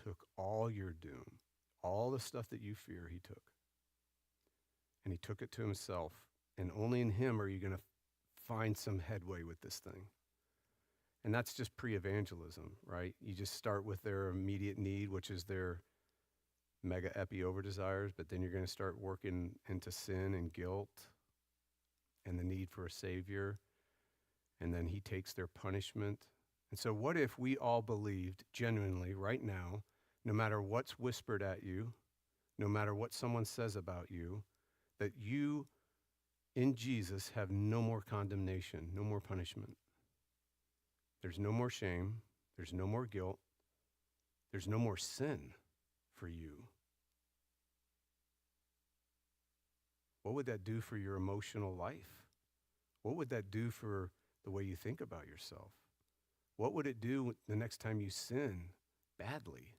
took all your doom, all the stuff that you fear, he took. And he took it to himself. And only in him are you going to find some headway with this thing. And that's just pre-evangelism, right? You just start with their immediate need, which is their mega epi over desires, but then you're going to start working into sin and guilt and the need for a savior. And then he takes their punishment. And so what if we all believed genuinely right now, no matter what's whispered at you, no matter what someone says about you, that you in Jesus have no more condemnation, no more punishment. There's no more shame. There's no more guilt. There's no more sin for you. What would that do for your emotional life? What would that do for the way you think about yourself? What would it do the next time you sin badly?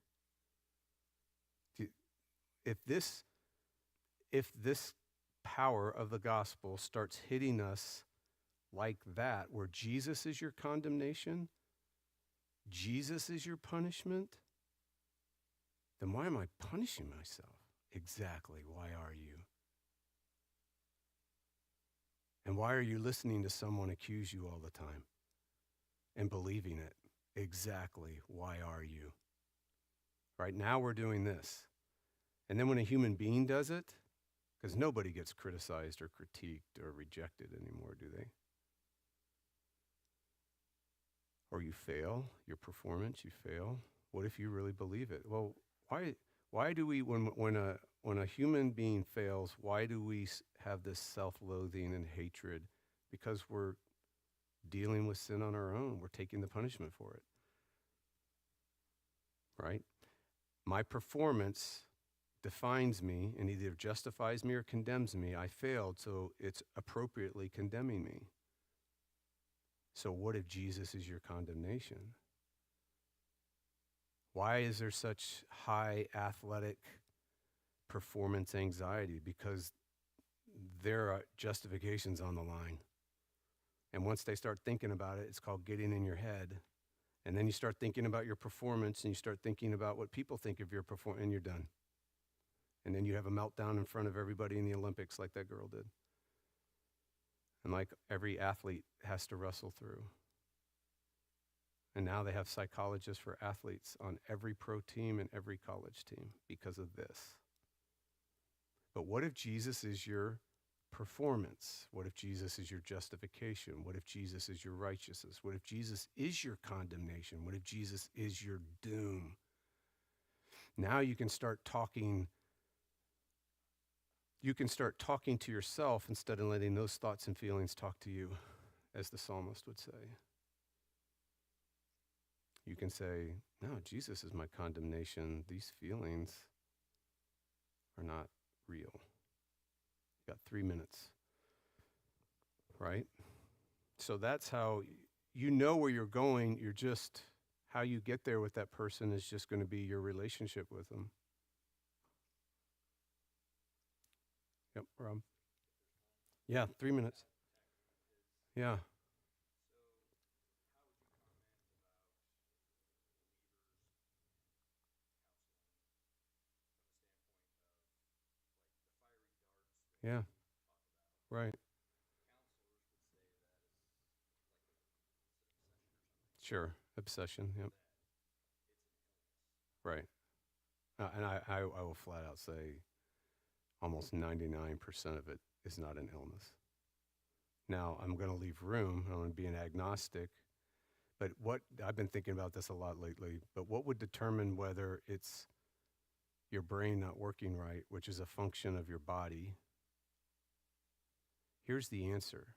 If this power of the gospel starts hitting us like that, where Jesus is your condemnation, Jesus is your punishment, then why am I punishing myself? Exactly, why are you? And why are you listening to someone accuse you all the time and believing it? Exactly, why are you? Right now we're doing this. And then when a human being does it, because nobody gets criticized or critiqued or rejected anymore, do they? Or you fail, your performance, you fail. What if you really believe it? Well, why do we, when a human being fails, why do we have this self-loathing and hatred? Because we're dealing with sin on our own. We're taking the punishment for it. Right? My performance defines me and either justifies me or condemns me. I failed, so it's appropriately condemning me. So what if Jesus is your condemnation? Why is there such high athletic performance anxiety? Because there are justifications on the line. And once they start thinking about it, it's called getting in your head. And then you start thinking about your performance, and you start thinking about what people think of your performance, and you're done. And then you have a meltdown in front of everybody in the Olympics like that girl did. And like every athlete has to wrestle through. And now they have psychologists for athletes on every pro team and every college team because of this. But what if Jesus is your performance? What if Jesus is your justification? What if Jesus is your righteousness? What if Jesus is your condemnation? What if Jesus is your doom? Now you can start talking to yourself instead of letting those thoughts and feelings talk to you, as the psalmist would say. You can say, no, Jesus is my condemnation. These feelings are not real. You got 3 minutes, right? So that's how you know where you're going. You're just, how you get there with that person is just going to be your relationship with them. Yep, Rob. Yeah, 3 minutes. Yeah. Yeah. Right. Sure. Obsession. Yep. Right. And I will flat out say almost 99% of it is not an illness. Now, I'm going to leave room. I'm going to be an agnostic. But what I've been thinking about this a lot lately, but what would determine whether it's your brain not working right, which is a function of your body? Here's the answer.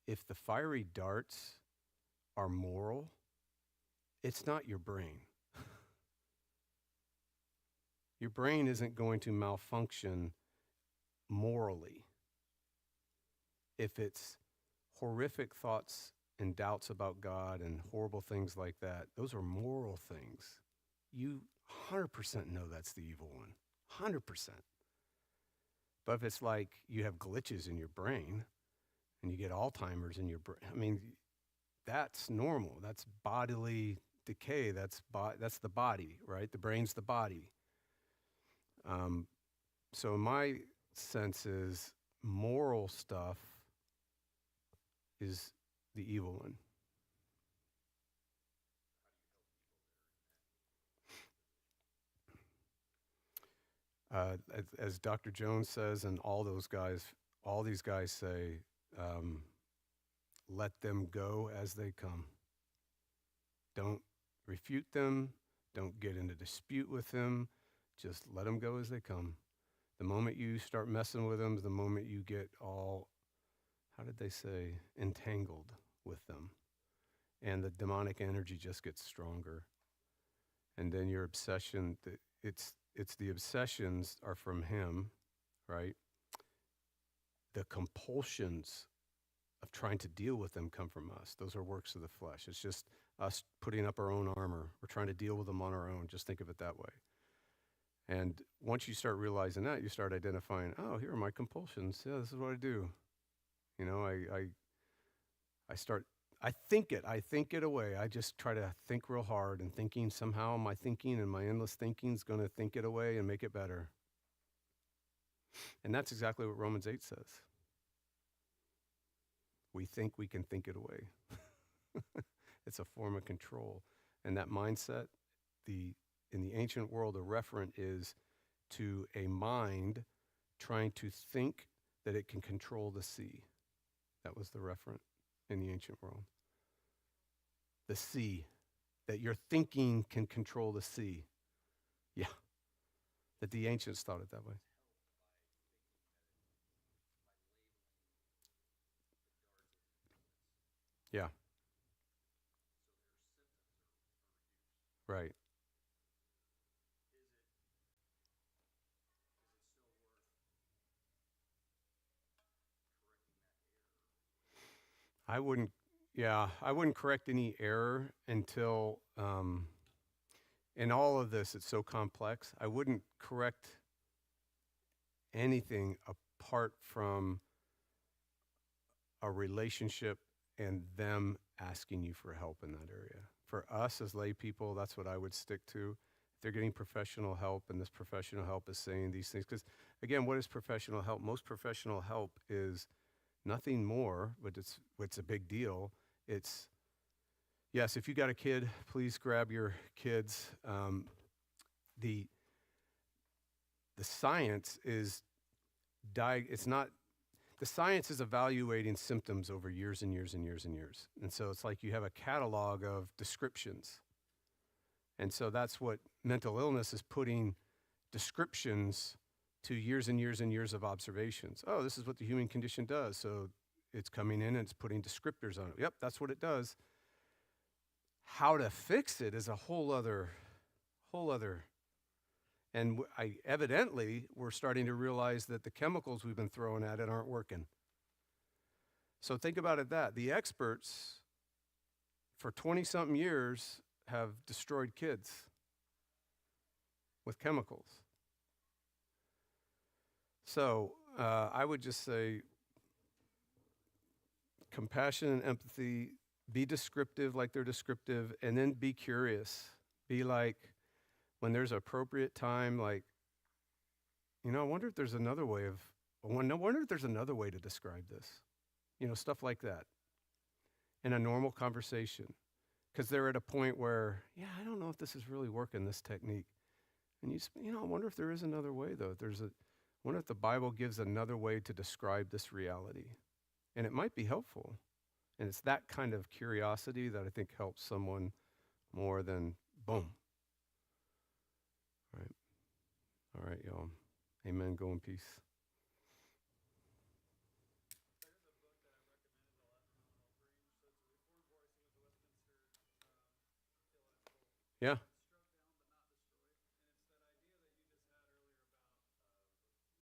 If the fiery darts are moral, it's not your brain. Your brain isn't going to malfunction morally. If it's horrific thoughts and doubts about God and horrible things like that, those are moral things. You 100% know that's the evil one. 100%. But if it's like you have glitches in your brain and you get Alzheimer's in your brain, I mean, that's normal. That's bodily decay. That's the body, right? The brain's the body. So my sense is moral stuff is the evil one. As Dr. Jones says, and all these guys say, let them go as they come. Don't refute them. Don't get into dispute with them. Just let them go as they come. The moment you start messing with them, the moment you get all, how did they say, entangled with them. And the demonic energy just gets stronger. And then your obsession, it's the obsessions are from him, right? The compulsions of trying to deal with them come from us. Those are works of the flesh. It's just us putting up our own armor. We're trying to deal with them on our own. Just think of it that way. And once you start realizing that, you start identifying, oh, here are my compulsions. Yeah, this is what I do. You know, I think it away. I just try to think real hard, and thinking, somehow my thinking and my endless thinking is going to think it away and make it better. And that's exactly what Romans 8 says. We think we can think it away. It's a form of control. And that mindset, in the ancient world, a referent is to a mind trying to think that it can control the sea. That was the referent in the ancient world. The sea, that your thinking can control the sea. Yeah, that the ancients thought it that way. Yeah, right. I wouldn't, I wouldn't correct any error until, in all of this, it's so complex. I wouldn't correct anything apart from a relationship and them asking you for help in that area. For us as lay people, that's what I would stick to. If they're getting professional help and this professional help is saying these things, because again, what is professional help? Most professional help is nothing more, but it's a big deal. It's, yes, if you got a kid, please grab your kids. The science is it's not, the science is evaluating symptoms over years and years and years and years. And so it's like you have a catalog of descriptions. And so that's what mental illness is, putting descriptions to years and years and years of observations. Oh, this is what the human condition does. So it's coming in and it's putting descriptors on it. Yep, that's what it does. How to fix it is a whole other. And evidently, we're starting to realize that the chemicals we've been throwing at it aren't working. So think about it that the experts for 20-something years have destroyed kids with chemicals. So I would just say compassion and empathy, be descriptive like they're descriptive, and then be curious. Be like, when there's appropriate time, like, I wonder if there's another way to describe this. Stuff like that in a normal conversation. Because they're at a point where, I don't know if this is really working, this technique. And I wonder if there is another way, though. I wonder if the Bible gives another way to describe this reality. And it might be helpful. And it's that kind of curiosity that I think helps someone more than, boom. All right, y'all. Amen. Go in peace. Yeah.